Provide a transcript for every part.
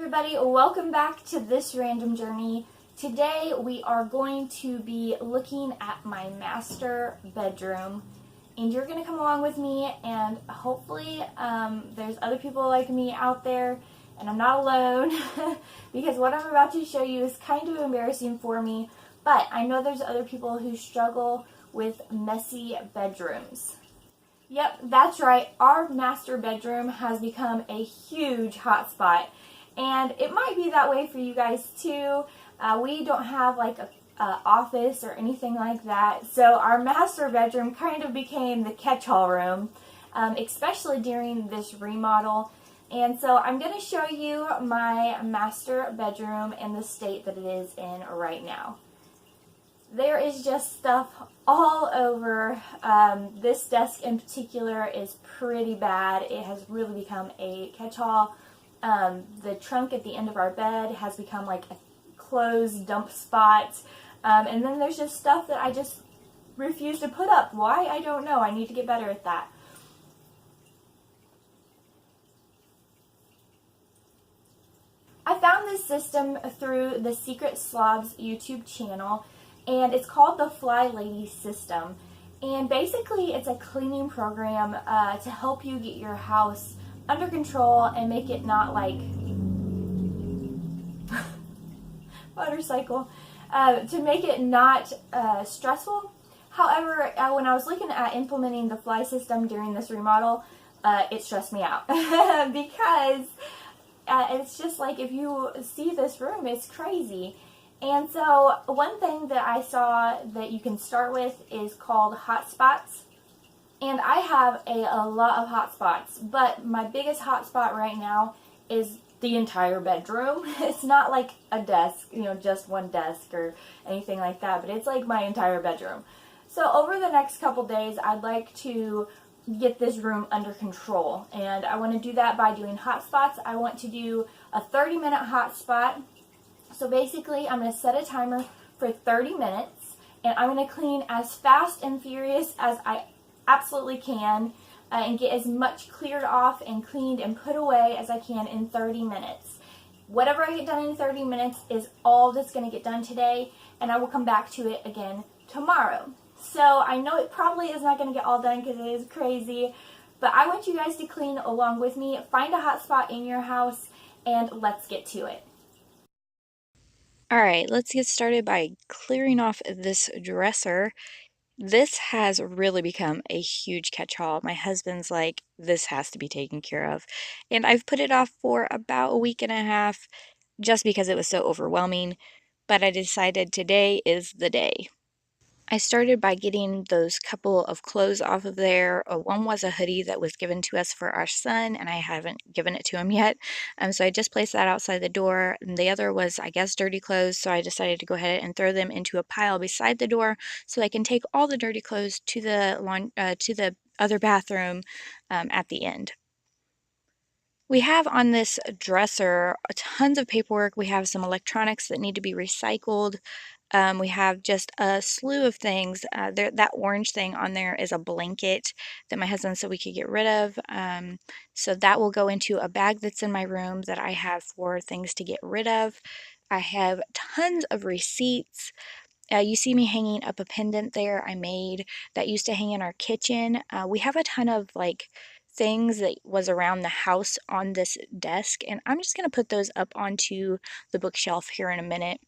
everybody, welcome back to this random journey. Today we are going to be looking at my master bedroom, and you're going to come along with me, and hopefully there's other people like me out there and I'm not alone because what I'm about to show you is kind of embarrassing for me, but I know there's other people who struggle with messy bedrooms. Yep, that's right. Our master bedroom has become a huge hotspot, and it might be that way for you guys too. We don't have like a office or anything like that, so our master bedroom kind of became the catch-all room, especially during this remodel. And so I'm going to show you my master bedroom and the state that it is in right now. There is just stuff all over. This desk in particular is pretty bad. It has really become a catch-all. The trunk at the end of our bed has become like a clothes dump spot. And then there's just stuff that I just refuse to put up. Why? I don't know. I need to get better at that. I found this system through the Secret Slobs YouTube channel, and it's called the Flylady system. And basically it's a cleaning program to help you get your house under control and make it not like motorcycle, to make it not stressful. However, when I was looking at implementing the Fly system during this remodel, it stressed me out because it's just like, if you see this room, it's crazy. And so one thing that I saw that you can start with is called hotspots. And I have a lot of hotspots, but my biggest hotspot right now is the entire bedroom. It's not like a desk, just one desk or anything like that, but it's like my entire bedroom. So over the next couple days, I'd like to get this room under control. And I want to do that by doing hotspots. I want to do a 30-minute hotspot. So basically, I'm going to set a timer for 30 minutes, and I'm going to clean as fast and furious as I absolutely can, and get as much cleared off and cleaned and put away as I can in 30 minutes. Whatever I get done in 30 minutes is all that's going to get done today, and I will come back to it again tomorrow. So I know it probably is not going to get all done because it is crazy, but I want you guys to clean along with me. Find a hot spot in your house, and let's get to it. Alright, let's get started by clearing off this dresser. This has really become a huge catch-all. My husband's like, this has to be taken care of. And I've put it off for about a week and a half just because it was so overwhelming. But I decided today is the day. I started by getting those couple of clothes off of there. One was a hoodie that was given to us for our son, and I haven't given it to him yet. So I just placed that outside the door. And the other was, I guess, dirty clothes, so I decided to go ahead and throw them into a pile beside the door so I can take all the dirty clothes to the other bathroom at the end. We have on this dresser tons of paperwork. We have some electronics that need to be recycled. We have just a slew of things. That orange thing on there is a blanket that my husband said we could get rid of. So that will go into a bag that's in my room that I have for things to get rid of. I have tons of receipts. You see me hanging up a pendant there I made that used to hang in our kitchen. We have a ton of things that was around the house on this desk, and I'm just going to put those up onto the bookshelf here in a minute.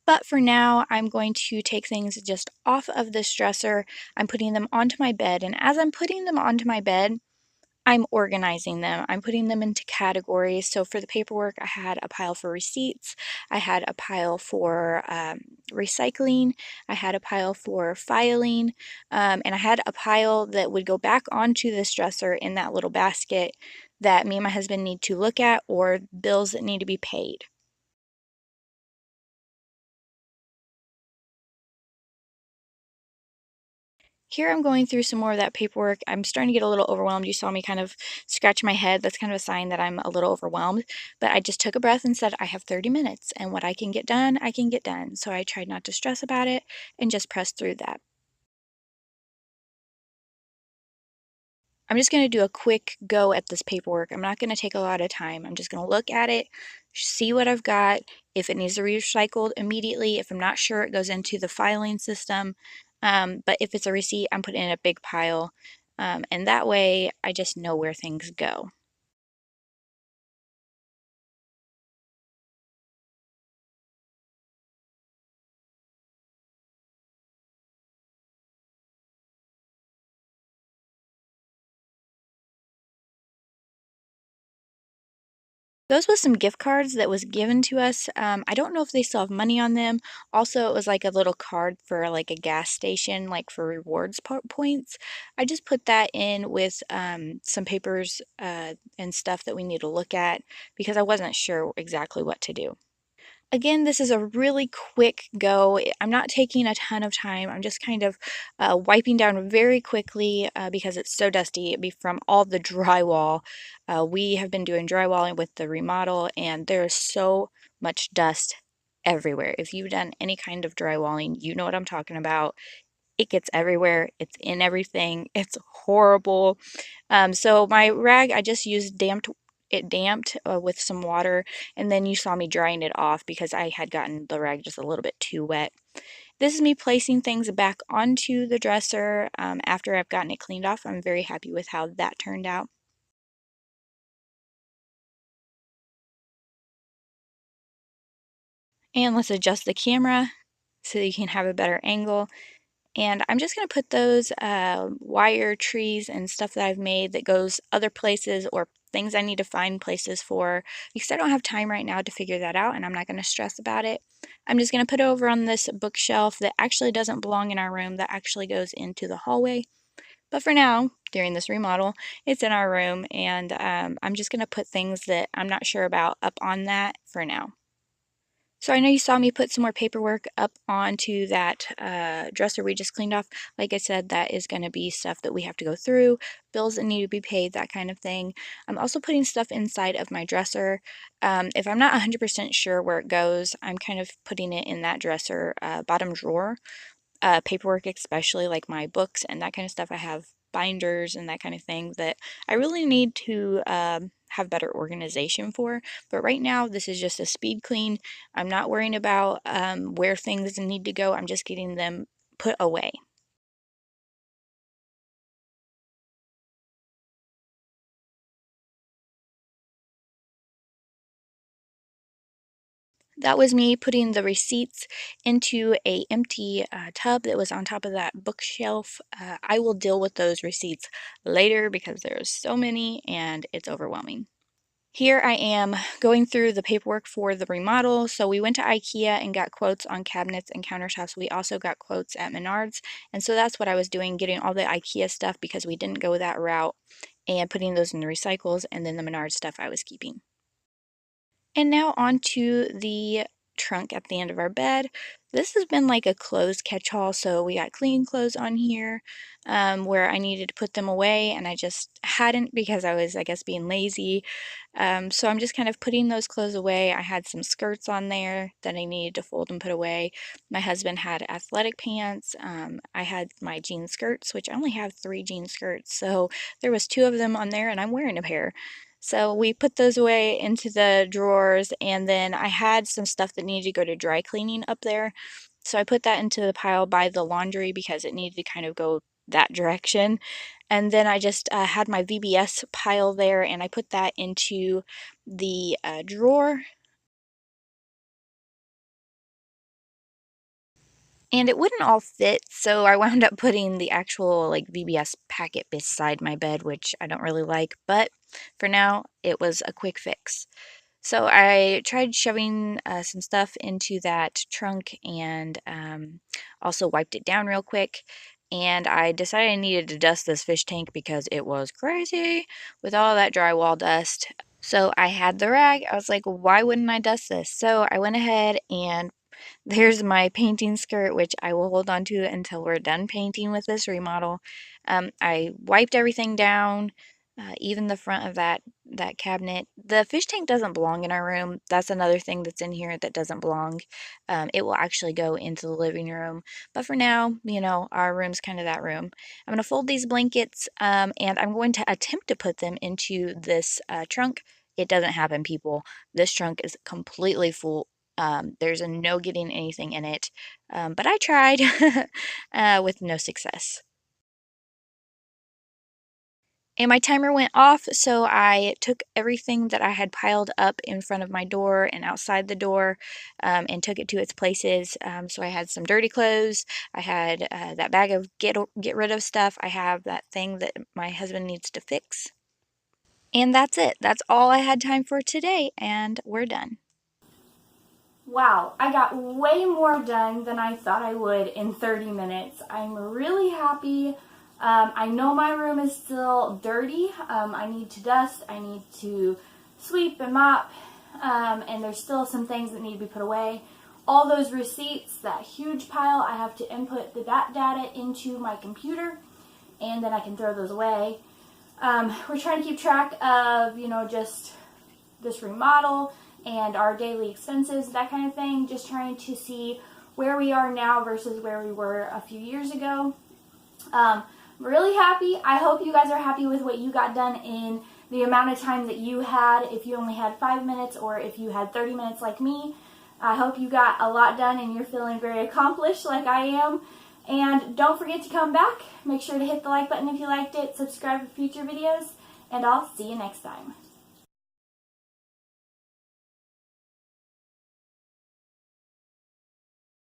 But for now, I'm going to take things just off of this dresser. I'm putting them onto my bed, and as I'm putting them onto my bed, I'm organizing them. I'm putting them into categories. So for the paperwork, I had a pile for receipts. I had a pile for recycling. I had a pile for filing. And I had a pile that would go back onto this dresser in that little basket that me and my husband need to look at, or bills that need to be paid. Here I'm going through some more of that paperwork. I'm starting to get a little overwhelmed. You saw me kind of scratch my head. That's kind of a sign that I'm a little overwhelmed. But I just took a breath and said, I have 30 minutes, and what I can get done, I can get done. So I tried not to stress about it and just press through that. I'm just going to do a quick go at this paperwork. I'm not going to take a lot of time. I'm just going to look at it, see what I've got. If it needs to be recycled immediately, if I'm not sure, it goes into the filing system. But if it's a receipt, I'm putting in a big pile. And that way I just know where things go. Those was some gift cards that was given to us. I don't know if they still have money on them. Also, it was like a little card for like a gas station, like for rewards points. I just put that in with some papers and stuff that we need to look at because I wasn't sure exactly what to do. Again, this is a really quick go. I'm not taking a ton of time. I'm just kind of wiping down very quickly because it's so dusty. It'd be from all the drywall. We have been doing drywalling with the remodel, and there's so much dust everywhere. If you've done any kind of drywalling, you know what I'm talking about. It gets everywhere. It's in everything. It's horrible. So my rag, I just used damped with some water, and then you saw me drying it off because I had gotten the rag just a little bit too wet. This is me placing things back onto the dresser after I've gotten it cleaned off. I'm very happy with how that turned out. And let's adjust the camera so you can have a better angle. And I'm just going to put those wire trees and stuff that I've made that goes other places or things I need to find places for because I don't have time right now to figure that out and I'm not going to stress about it. I'm just going to put it over on this bookshelf that actually doesn't belong in our room, that actually goes into the hallway. But for now, during this remodel, it's in our room and I'm just going to put things that I'm not sure about up on that for now. So I know you saw me put some more paperwork up onto that dresser we just cleaned off. Like I said, that is going to be stuff that we have to go through, bills that need to be paid, that kind of thing. I'm also putting stuff inside of my dresser. If I'm not 100% sure where it goes, I'm kind of putting it in that dresser bottom drawer. Paperwork, especially like my books and that kind of stuff. I have binders and that kind of thing that I really need to have better organization for. But right now, this is just a speed clean. I'm not worrying about where things need to go. I'm just getting them put away. That was me putting the receipts into a empty tub that was on top of that bookshelf. I will deal with those receipts later because there's so many and it's overwhelming. Here I am going through the paperwork for the remodel. So we went to IKEA and got quotes on cabinets and countertops. We also got quotes at Menards. And so that's what I was doing, getting all the IKEA stuff because we didn't go that route and putting those in the recycles, and then the Menards stuff I was keeping. And now on to the trunk at the end of our bed. This has been like a clothes catch-all, so we got clean clothes on here where I needed to put them away, and I just hadn't because I was, I guess, being lazy. So I'm just kind of putting those clothes away. I had some skirts on there that I needed to fold and put away. My husband had athletic pants. I had my jean skirts, which I only have 3 jean skirts, so there was 2 of them on there, and I'm wearing a pair. So we put those away into the drawers, and then I had some stuff that needed to go to dry cleaning up there. So I put that into the pile by the laundry because it needed to kind of go that direction. And then I just had my VBS pile there, and I put that into the drawer. And it wouldn't all fit, so I wound up putting the actual like VBS packet beside my bed, which I don't really like, but for now it was a quick fix. So I tried shoving some stuff into that trunk and also wiped it down real quick. And I decided I needed to dust this fish tank because it was crazy with all that drywall dust. So I had the rag. I was like, why wouldn't I dust this? So I went ahead and there's my painting skirt, which I will hold on to until we're done painting with this remodel. I wiped everything down, even the front of that that cabinet. The fish tank doesn't belong in our room. That's another thing that's in here that doesn't belong. It will actually go into the living room. But for now, you know, our room's kind of that room. I'm going to fold these blankets and I'm going to attempt to put them into this trunk. It doesn't happen, people. This trunk is completely full. There's no getting anything in it. But I tried with no success. And my timer went off, so I took everything that I had piled up in front of my door and outside the door and took it to its places. So I had some dirty clothes. I had that bag of get rid of stuff. I have that thing that my husband needs to fix. And that's it. That's all I had time for today, and we're done. Wow, I got way more done than I thought I would in 30 minutes. I'm really happy. I know my room is still dirty. I need to dust, I need to sweep and mop, and there's still some things that need to be put away. All those receipts, that huge pile, I have to input that data into my computer, and then I can throw those away. We're trying to keep track of, you know, just this remodel and our daily expenses, that kind of thing. Just trying to see where we are now versus where we were a few years ago. I'm really happy. I hope you guys are happy with what you got done in the amount of time that you had. If you only had 5 minutes or if you had 30 minutes like me, I hope you got a lot done and you're feeling very accomplished like I am. And don't forget to come back. Make sure to hit the like button if you liked it, subscribe for future videos, and I'll see you next time.